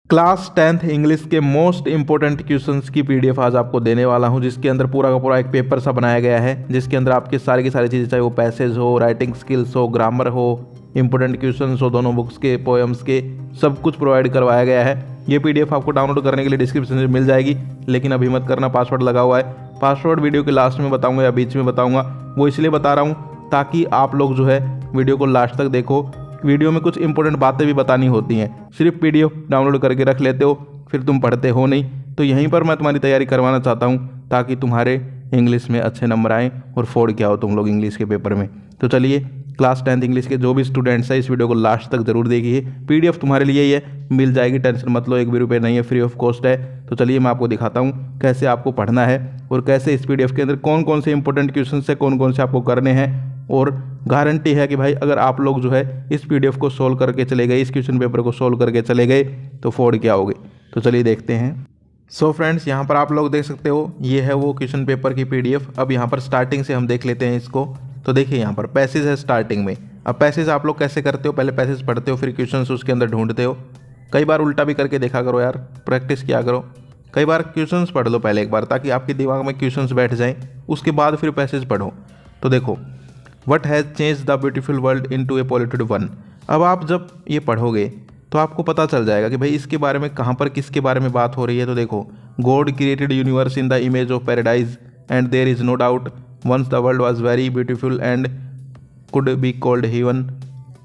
Class 10th English के most important questions की PDF आज आपको देने वाला हूं, जिसके अंदर पूरा का पूरा एक पेपर सा बनाया गया है, जिसके अंदर आपकी सारी की सारी चीज़ें, चाहे वो पैसेज हो, राइटिंग स्किल्स हो, ग्रामर हो, इंपॉर्टेंट क्वेश्चंस हो, दोनों बुक्स के, पोएम्स के, सब कुछ प्रोवाइड करवाया गया है। ये पीडीएफ आपको डाउनलोड करने के लिए डिस्क्रिप्शन में मिल जाएगी, लेकिन अभी मत करना, पासवर्ड लगा हुआ है। पासवर्ड वीडियो के लास्ट में बताऊँगा या बीच में बताऊँगा, वो इसलिए बता रहा हूँ ताकि आप लोग जो है वीडियो को लास्ट तक देखो। वीडियो में कुछ इंपॉर्टेंट बातें भी बतानी होती हैं, सिर्फ पीडीएफ डाउनलोड करके रख लेते हो, फिर तुम पढ़ते हो नहीं। तो यहीं पर मैं तुम्हारी तैयारी करवाना चाहता हूँ ताकि तुम्हारे इंग्लिश में अच्छे नंबर आएँ और फोड़ के आओ तुम लोग इंग्लिश के पेपर में। तो चलिए, क्लास 10th इंग्लिश के जो भी स्टूडेंट्स हैं इस वीडियो को लास्ट तक जरूर देखिए। पीडीएफ तुम्हारे लिए ही है, मिल जाएगी, टेंशन मत लो, 1 भी रुपये नहीं है, फ्री ऑफ कॉस्ट है। तो चलिए मैं आपको दिखाता हूँ कैसे आपको पढ़ना है और कैसे इस पीडीएफ के अंदर कौन कौन से इंपॉर्टेंट क्वेश्चन है, कौन कौन से आपको करने हैं। और गारंटी है कि भाई अगर आप लोग जो है इस पीडीएफ को सोल्व करके चले गए, इस क्वेश्चन पेपर को सोल्व करके चले गए, तो फोड़ के आओगे। तो चलिए देखते हैं। सो फ्रेंड्स, यहाँ पर आप लोग देख सकते हो, ये है वो क्वेश्चन पेपर की पीडीएफ। अब यहाँ पर स्टार्टिंग से हम देख लेते हैं इसको। तो देखिए यहाँ पर पैसेज है स्टार्टिंग में। अब पैसेज आप लोग कैसे करते हो, पहले पैसेज पढ़ते हो, फिर क्वेश्चंस उसके अंदर ढूंढते हो। कई बार उल्टा भी करके देखा करो यार, प्रैक्टिस किया करो। कई बार क्वेश्चंस पढ़ लो पहले एक बार, ताकि आपके दिमाग में क्वेश्चंस बैठ जाएं, उसके बाद फिर पैसेज पढ़ो। तो देखो, what has change the beautiful world into A polluted one. अब आप जब ये पढ़ोगे तो आपको पता चल जाएगा कि भाई इसके बारे में कहाँ पर किसके बारे में बात हो रही है। तो देखो, God created universe in the image of paradise and there is no doubt once the world was very beautiful and could be called heaven.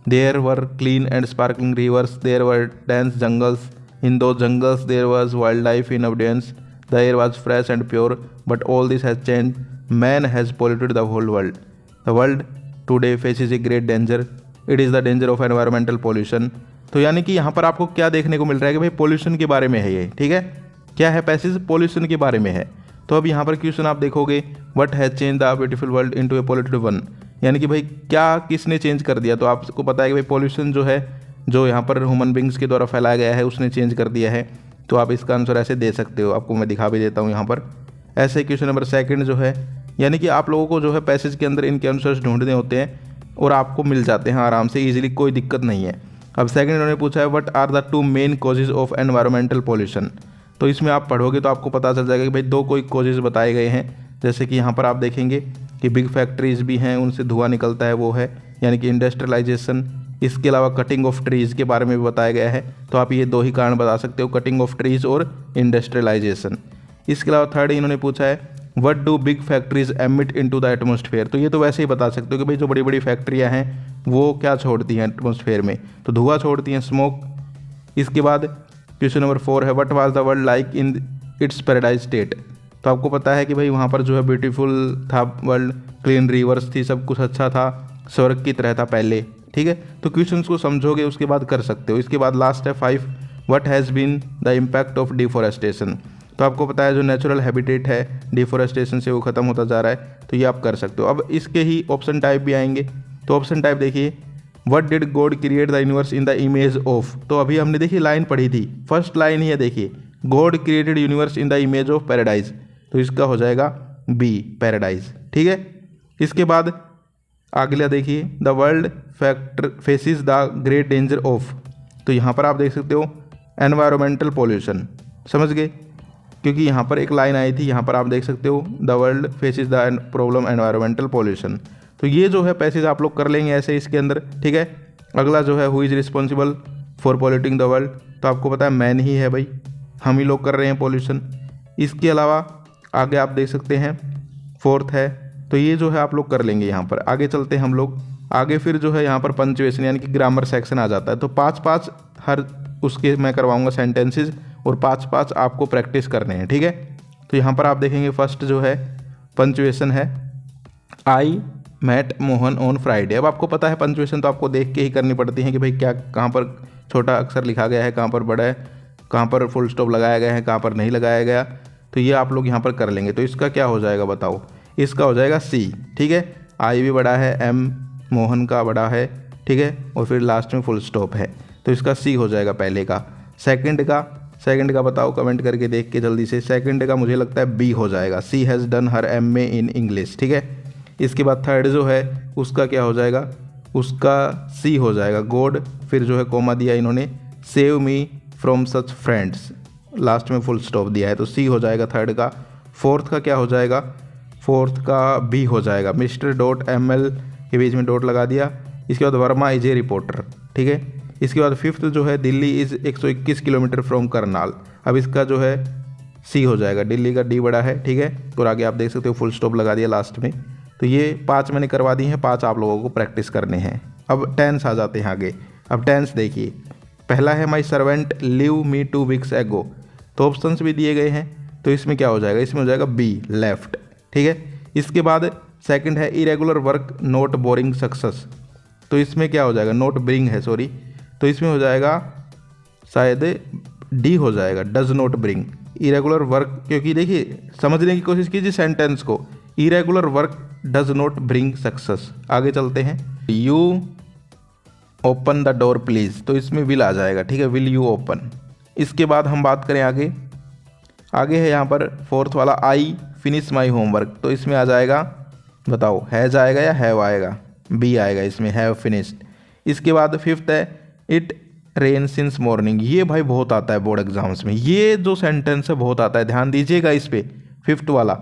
There were clean and sparkling rivers, there were dense jungles. In those jungles there was wildlife in abundance. The air was fresh and pure, but all this has changed. Man has polluted the whole world. The world today faces a great danger. It is the danger of environmental pollution. तो यानी कि यहाँ पर आपको क्या देखने को मिल रहा है कि भाई पोल्यूशन के बारे में है ये, ठीक है। क्या है पैसेज, पोल्यूशन के बारे में है। तो अब यहाँ पर क्वेश्चन आप देखोगे, what has change the beautiful world into A polluted one, यानी कि भाई क्या किसने चेंज कर दिया। तो आपको पता है कि भाई पॉल्यूशन जो है, जो यहाँ पर ह्यूमन बींग्स के द्वारा फैलाया गया है, उसने चेंज कर दिया है। तो आप इसका आंसर ऐसे दे सकते हो, आपको मैं दिखा भी देता हूँ यहाँ पर। ऐसे क्वेश्चन नंबर 2 जो है, यानी कि आप लोगों को जो है पैसेज के अंदर इनके आंसर्स ढूंढने होते हैं और आपको मिल जाते हैं आराम से, ईजिली, कोई दिक्कत नहीं है। अब सेकंड इन्होंने पूछा है, what are the 2 main causes of environmental pollution. तो इसमें आप पढ़ोगे तो आपको पता चल जाएगा कि भाई 2 कोई कॉजेज बताए गए हैं। जैसे कि यहाँ पर आप देखेंगे कि बिग फैक्ट्रीज भी हैं, उनसे धुआं निकलता है, वो है यानी कि इंडस्ट्रियलाइजेशन। इसके अलावा कटिंग ऑफ ट्रीज़ के बारे में भी बताया गया है। तो आप ये 2 ही कारण बता सकते हो, कटिंग ऑफ ट्रीज़ और इंडस्ट्रियलाइजेशन। इसके अलावा थर्ड इन्होंने पूछा है, what do big factories emit into the atmosphere. तो ये तो वैसे ही बता सकते हो कि भाई जो बड़ी बड़ी फैक्ट्रियाँ हैं वो क्या छोड़ती हैं एटमॉस्फेयर में, तो धुआं छोड़ती हैं, स्मोक। इसके बाद क्वेश्चन नंबर 4 है, what was the world like in its paradise state. तो आपको पता है कि भाई वहाँ पर जो है ब्यूटीफुल था वर्ल्ड, क्लीन रिवर्स थी, सब कुछ अच्छा था, स्वर्ग की तरह था पहले, ठीक है। तो क्वेश्चंस को समझोगे उसके बाद कर सकते हो। इसके बाद लास्ट है 5, what has been the impact of deforestation. तो आपको पता है जो नेचुरल हैबिटेट है, डिफॉरेस्टेशन से वो ख़त्म होता जा रहा है, तो ये आप कर सकते हो। अब इसके ही ऑप्शन टाइप भी आएंगे। तो ऑप्शन टाइप देखिए, what did God create the universe in the image of. तो अभी हमने देखिए लाइन पढ़ी थी, फर्स्ट लाइन ही है, देखिए, God created universe in the image of paradise. तो इसका हो जाएगा बी, पैराडाइज, ठीक है। इसके बाद अगला देखिए, the world faces the great danger of. तो यहाँ पर आप देख सकते हो एनवायरमेंटल पॉल्यूशन, समझ गए, क्योंकि यहाँ पर एक लाइन आई थी, यहाँ पर आप देख सकते हो the world faces the problem environmental pollution. तो ये जो है पैसेज आप लोग कर लेंगे ऐसे इसके अंदर, ठीक है। अगला जो है, who is responsible for polluting the world. तो आपको पता है मैन ही है भाई, हम ही लोग कर रहे हैं पॉल्यूशन। इसके अलावा आगे आप देख सकते हैं 4th है, तो ये जो है आप लोग कर लेंगे। यहाँ पर आगे चलते हैं हम लोग आगे, फिर जो है यहाँ पर पंक्चुएशन यानी कि ग्रामर सेक्शन आ जाता है। तो 5-5 हर उसके मैं करवाऊँगा सेंटेंसेज, और 5-5 आपको प्रैक्टिस करने हैं, ठीक है। तो यहाँ पर आप देखेंगे फर्स्ट जो है पंक्चुएशन है, आई मैट मोहन ऑन फ्राइडे। अब आपको पता है पंक्चुएशन तो आपको देख के ही करनी पड़ती है कि भाई क्या कहाँ पर छोटा अक्षर लिखा गया है, कहाँ पर बड़ा है, कहाँ पर फुल स्टॉप लगाया गया है, कहाँ पर नहीं लगाया गया। तो ये आप लोग यहाँ पर कर लेंगे। तो इसका क्या हो जाएगा बताओ, इसका हो जाएगा सी, ठीक है। आई भी बड़ा है, एम मोहन का बड़ा है, ठीक है, और फिर लास्ट में फुल स्टॉप है, तो इसका सी हो जाएगा पहले का। सेकंड का बताओ कमेंट करके देख के जल्दी से। सेकंड का मुझे लगता है बी हो जाएगा, she has done her MA in English, ठीक है। इसके बाद थर्ड जो है उसका क्या हो जाएगा, उसका सी हो जाएगा, गॉड, फिर जो है कोमा दिया इन्होंने, save me from such friends, last में फुल स्टॉप दिया है तो सी हो जाएगा थर्ड का। फोर्थ का क्या हो जाएगा, फोर्थ का बी हो जाएगा, मिस्टर डॉट ML के बीच में डॉट लगा दिया। इसके बाद वर्मा इज ए रिपोर्टर, ठीक है। इसके बाद फिफ्थ जो है Delhi is 121 kilometre from Karnal, अब इसका जो है सी हो जाएगा, दिल्ली का डी बड़ा है, ठीक है। और आगे आप देख सकते हो फुल स्टॉप लगा दिया लास्ट में। तो ये 5 मैंने करवा दी हैं, 5 आप लोगों को प्रैक्टिस करने हैं। अब टेंस आ जाते हैं आगे। अब टेंस देखिए, पहला है my servant leave me 2 weeks एगो, तो ऑप्शंस भी दिए गए हैं, तो इसमें क्या हो जाएगा, इसमें हो जाएगा बी लेफ्ट, ठीक है। इसके बाद सेकंड है irregular work not boring success, तो इसमें क्या हो जाएगा, नॉट ब्रिंग है सॉरी, तो इसमें हो जाएगा शायद डी हो जाएगा, does not bring irregular work, क्योंकि देखिए समझने की कोशिश कीजिए सेंटेंस को, irregular work does not bring success. आगे चलते हैं, you open the door please, तो इसमें विल आ जाएगा, ठीक है, विल यू ओपन। इसके बाद हम बात करें आगे, आगे है यहाँ पर फोर्थ वाला आई फिनिश माई होमवर्क, तो इसमें आ जाएगा, बताओ हैज़ आएगा या हैव आएगा, बी आएगा इसमें, हैव फिनिश्ड। इसके बाद फिफ्थ है इट रेन सिंस मॉर्निंग, ये भाई बहुत आता है बोर्ड एग्जाम्स में, ये जो सेंटेंस है बहुत आता है, ध्यान दीजिएगा इस पे, फिफ्थ वाला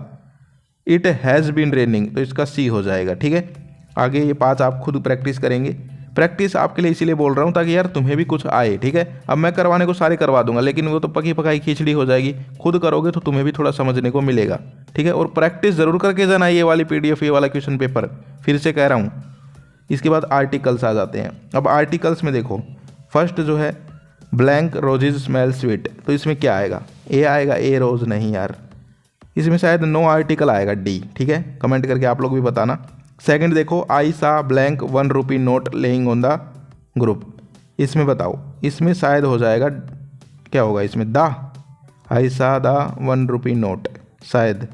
इट हैज़ बीन रेनिंग, तो इसका सी हो जाएगा, ठीक है। आगे ये 5 आप खुद प्रैक्टिस करेंगे, प्रैक्टिस आपके लिए इसीलिए बोल रहा हूँ ताकि यार तुम्हें भी कुछ आए, ठीक है। अब मैं करवाने को सारे करवा दूंगा, लेकिन वो तो पकी पकाई खिचड़ी हो जाएगी, खुद करोगे तो तुम्हें भी थोड़ा समझने को मिलेगा, ठीक है। और प्रैक्टिस ज़रूर करके जाना, ये वाली PDF, ये वाला क्वेश्चन पेपर, फिर से कह रहा हूँ। इसके बाद आर्टिकल्स आ जाते हैं। अब आर्टिकल्स में देखो, फर्स्ट जो है ब्लैंक रोजेज स्मेल स्वीट, तो इसमें क्या आएगा, ए आएगा, ए रोज नहीं यार, इसमें शायद नो आर्टिकल आएगा, डी, ठीक है। कमेंट करके आप लोग भी बताना। सेकंड देखो, आई सा blank 1 rupee note laying on the group, इसमें बताओ, इसमें शायद हो जाएगा, क्या होगा इसमें, द, आई सा द 1 रुपी नोट, शायद,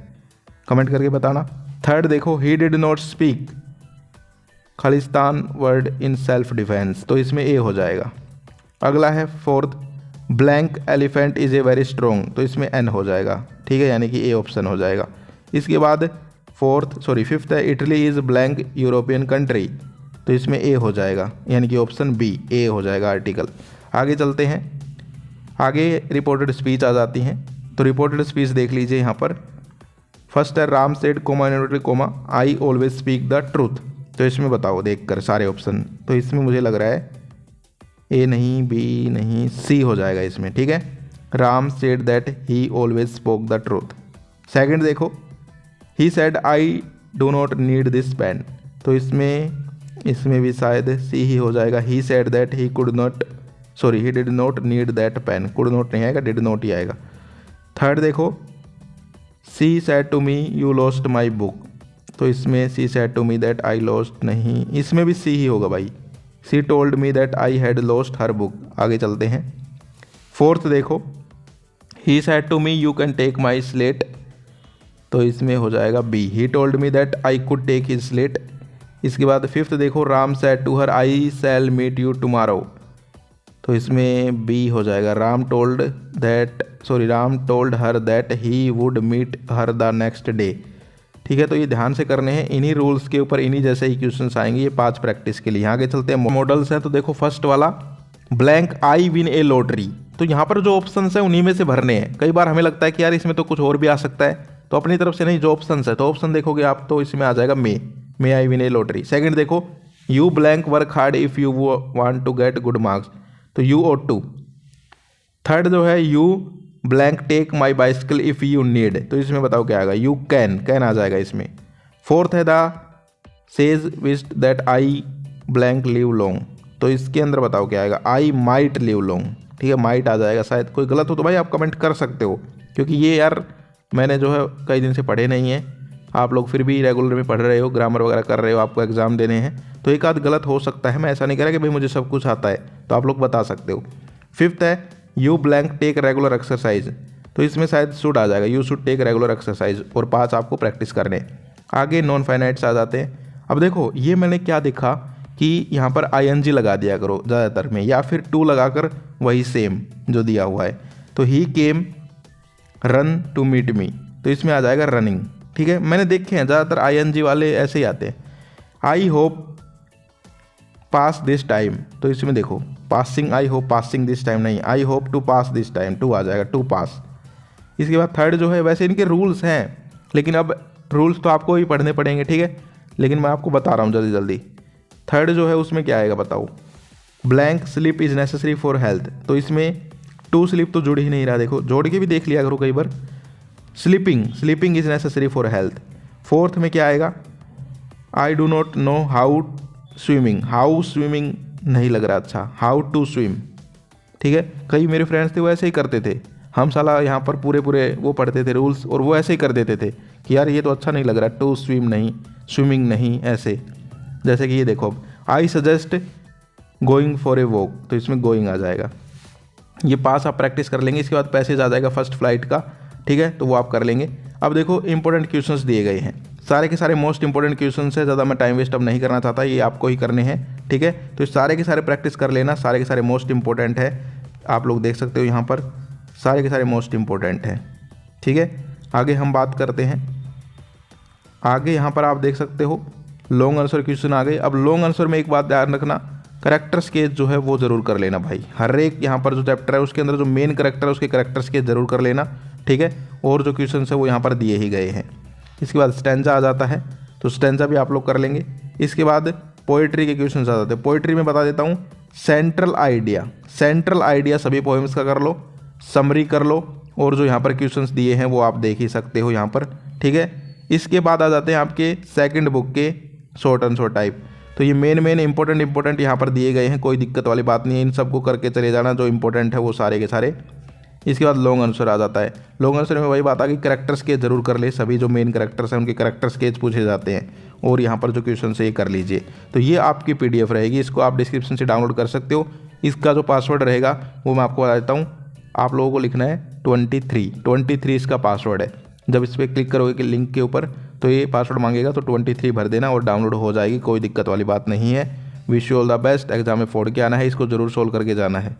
कमेंट करके बताना। थर्ड देखो, ही did not speak Khalistan word in self defence, तो इसमें ए हो जाएगा। अगला है fourth, blank elephant is a very strong, तो इसमें एन हो जाएगा, ठीक है, यानी कि ए ऑप्शन हो जाएगा। इसके बाद फिफ्थ है Italy is blank European country, तो इसमें ए हो जाएगा, यानी कि ऑप्शन बी ए हो जाएगा आर्टिकल। आगे चलते हैं, आगे रिपोर्टेड स्पीच आ जाती हैं, तो रिपोर्टेड स्पीच देख लीजिए यहाँ पर। फर्स्ट है Ram said comma inverted comma I always speak the truth, तो इसमें बताओ देखकर सारे ऑप्शन, तो इसमें मुझे लग रहा है ए नहीं, बी नहीं, सी हो जाएगा इसमें, ठीक है। Ram said that he always spoke the truth. Second देखो, he said I do not need this pen, तो इसमें भी शायद सी ही हो जाएगा। He said that he did not need that pen, could not नहीं आएगा, डिड नॉट ही आएगा। थर्ड देखो, she said to me you lost my book, तो इसमें she said to me that I lost नहीं, इसमें भी सी ही होगा भाई, she told me that I had lost her book. आगे चलते हैं, फोर्थ देखो, he said to me you can take my slate, तो इसमें हो जाएगा B, he told me that I could take his slate. इसके बाद फिफ्थ देखो, Ram said to her I shall meet you tomorrow, तो इसमें बी हो जाएगा, Ram told her that he would meet her the next day, ठीक है। तो ये ध्यान से करने हैं, इन्हीं रूल्स के ऊपर इन्हीं जैसे ही क्वेश्चंस आएंगे, ये 5 प्रैक्टिस के लिए। आगे चलते हैं, मॉडल्स हैं, तो देखो फर्स्ट वाला blank I win a lottery, तो यहाँ पर जो ऑप्शंस हैं उन्हीं में से भरने हैं। कई बार हमें लगता है कि यार इसमें तो कुछ और भी आ सकता है, तो अपनी तरफ से नहीं, जो ऑप्शंस है, तो ऑप्शन देखोगे आप तो इसमें आ जाएगा may I win a lottery. Second देखो, you blank work hard if you want to get good marks, तो यू ought टू। थर्ड जो है, you blank take my bicycle if you need, तो इसमें बताओ क्या आएगा, यू कैन आ जाएगा इसमें। फोर्थ है, the sage wished that I blank live long, तो इसके अंदर बताओ क्या आएगा, आई माइट लिव लॉन्ग, ठीक है, माइट आ जाएगा। शायद कोई गलत हो तो भाई आप कमेंट कर सकते हो, क्योंकि ये यार मैंने जो है कई दिन से पढ़े नहीं है, आप लोग फिर भी रेगुलर में पढ़ रहे हो, ग्रामर वगैरह कर रहे हो, आपको एग्जाम देने हैं, तो एक आध गलत हो सकता है। मैं ऐसा नहीं कह रहा कि भाई मुझे सब कुछ आता है, तो आप लोग बता सकते हो। फिफ्थ है, you blank take regular exercise, तो इसमें शायद शुड आ जाएगा, you should take regular exercise, और 5 आपको प्रैक्टिस करने। आगे नॉन फाइनाइट्स आ जाते हैं। अब देखो ये मैंने क्या देखा कि यहाँ पर ING लगा दिया करो ज़्यादातर में, या फिर टू लगाकर वही सेम जो दिया हुआ है, तो ही केम रन टू मीट मी, तो इसमें आ जाएगा रनिंग, ठीक है। मैंने देखे हैं ज़्यादातर ING वाले ऐसे ही आते हैं। I hope pass this time, तो इसमें देखो passing, I hope passing this time नहीं, I hope to pass this time, to आ जाएगा, टू पास। इसके बाद थर्ड जो है, वैसे इनके रूल्स हैं लेकिन अब रूल्स तो आपको ही पढ़ने पड़ेंगे, ठीक है, लेकिन मैं आपको बता रहा हूँ जल्दी जल्दी। थर्ड जो है उसमें क्या आएगा बताओ, blank sleep is necessary for health. तो इसमें टू स्लीप तो जुड़ ही नहीं रहा, देखो जोड़ के भी देख लिया करो कई बार। Sleeping is necessary for health. Fourth में क्या आएगा, I do not know how swimming, how swimming नहीं लग रहा अच्छा, हाउ टू स्विम, ठीक है। कई मेरे फ्रेंड्स थे वो ऐसे ही करते थे, हम साला यहाँ पर पूरे वो पढ़ते थे रूल्स और वो ऐसे ही कर देते थे कि यार ये तो अच्छा नहीं लग रहा, टू स्विम नहीं, स्विमिंग नहीं, ऐसे। जैसे कि ये देखो, I suggest going for a walk, तो इसमें गोइंग आ जाएगा। ये पास आप प्रैक्टिस कर लेंगे। इसके बाद पैसेज आ जाएगा फर्स्ट फ्लाइट का, ठीक है, तो वो आप कर लेंगे। अब देखो इंपॉर्टेंट क्वेश्चंस दिए गए हैं, सारे के सारे मोस्ट इंपॉर्टेंट क्वेश्चंस है, ज़्यादा मैं टाइम वेस्ट अब नहीं करना चाहता, ये आपको ही करने हैं, ठीक है। तो सारे के सारे प्रैक्टिस कर लेना, सारे के सारे मोस्ट इंपॉर्टेंट है, आप लोग देख सकते हो यहाँ पर सारे के सारे मोस्ट इंपॉर्टेंट हैं, ठीक है। आगे हम बात करते हैं, आगे यहाँ पर आप देख सकते हो लॉन्ग आंसर क्वेश्चन आ गए। अब लॉन्ग आंसर में एक बात ध्यान रखना, करेक्टर स्केच जो है वो ज़रूर कर लेना भाई, हर एक यहाँ पर जो चैप्टर है उसके अंदर जो मेन करेक्टर है उसके करेक्टर स्केच ज़रूर कर लेना, ठीक है। और जो क्वेश्चन है वो यहाँ पर दिए ही गए हैं। इसके बाद स्टैंजा आ जाता है, तो स्टैंजा भी आप लोग कर लेंगे। इसके बाद पोइट्री के क्वेश्चन आ जाते हैं। पोइट्री में बता देता हूँ, सेंट्रल आइडिया सभी पोएम्स का कर लो, समरी कर लो, और जो यहाँ पर क्वेश्चंस दिए हैं वो आप देख ही सकते हो यहाँ पर, ठीक है। इसके बाद आ जाते हैं आपके सेकंड बुक के शॉर्ट आंसर टाइप। तो ये मेन इंपॉर्टेंट यहाँ पर दिए गए हैं, कोई दिक्कत वाली बात नहीं है, इन सबको करके चले जाना, जो इंपॉर्टेंट है वो सारे के सारे। इसके बाद लॉन्ग आंसर आ जाता है। लॉन्ग आंसर में वही बात आ गई, करेक्टर स्केच जरूर कर ले, सभी जो मेन करेक्टर्स हैं उनके करेक्टर स्केच पूछे जाते हैं, और यहाँ पर जो क्वेश्चन है ये कर लीजिए। तो ये आपकी PDF रहेगी, इसको आप डिस्क्रिप्शन से डाउनलोड कर सकते हो। इसका जो पासवर्ड रहेगा वो मैं आपको बता देता हूँ, आप लोगों को लिखना है 23 इसका पासवर्ड है। जब इस पर क्लिक करोगे कि लिंक के ऊपर, तो ये पासवर्ड मांगेगा, तो 23 भर देना और डाउनलोड हो जाएगी, कोई दिक्कत वाली बात नहीं है। Wish you all the best, exam में फोड़ के आना है, इसको जरूर सोल्व करके जाना है।